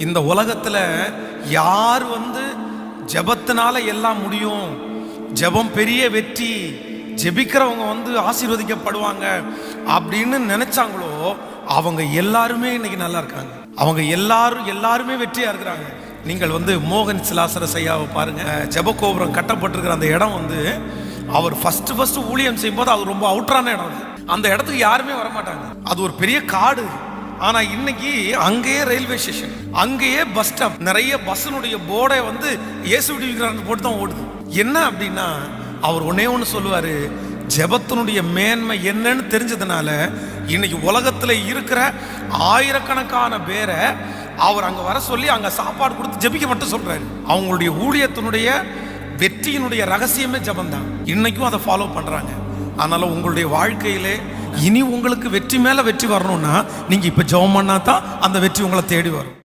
இந்த உலகத்துல யார் ஜெபத்தினால எல்லாம் முடியும், ஜெபம் பெரிய வெற்றி, ஜெபிக்கிறவங்க ஆசீர்வதிக்கப்படுவாங்க அப்படின்னு நினைச்சாங்களோ அவங்க எல்லாருமே இன்னைக்கு நல்லா இருக்காங்க. அவங்க எல்லாருமே வெற்றியா இருக்கிறாங்க. நீங்கள் மோகன் சிலாசரஸ் ஐயாவை பாருங்க. ஜெபகோபுரம் கட்டப்பட்டிருக்கிற அந்த இடம் அவர் ஃபர்ஸ்ட் ஊழியம் செய்யும் போது அது ரொம்ப அவுட்டரான இடம். அந்த இடத்துக்கு யாருமே வரமாட்டாங்க. அது ஒரு பெரிய காடு. ஆனா இன்னைக்கு அங்கேயே ரயில்வே ஸ்டேஷன், அங்கேயே பஸ் ஸ்டாப், நிறைய பஸ்ஸினுடைய போர்டை இயேசு விடுவிக்கிறான்னு போட்டு தான் ஓடுது. என்ன அப்படின்னா அவர் ஒன்னே ஒன்று சொல்லுவாரு, ஜெபத்தினுடைய மேன்மை என்னன்னு தெரிஞ்சதுனால இன்னைக்கு உலகத்துல இருக்கிற ஆயிரக்கணக்கான பேரை அவர் அங்க வர சொல்லி அங்க சாப்பாடு கொடுத்து ஜெபிக்க மட்டும் சொல்றாரு. அவங்களுடைய ஊழியத்தினுடைய வெற்றியினுடைய ரகசியமே ஜெபம் தான். இன்னைக்கும் அதை ஃபாலோ பண்றாங்க. அதனால உங்களுடைய வாழ்க்கையிலே இனி உங்களுக்கு வெற்றி மேல வெற்றி வரணும்னா நீங்க இப்ப ஜெபம் பண்ணா தான் அந்த வெற்றி உங்களை தேடி வரும்.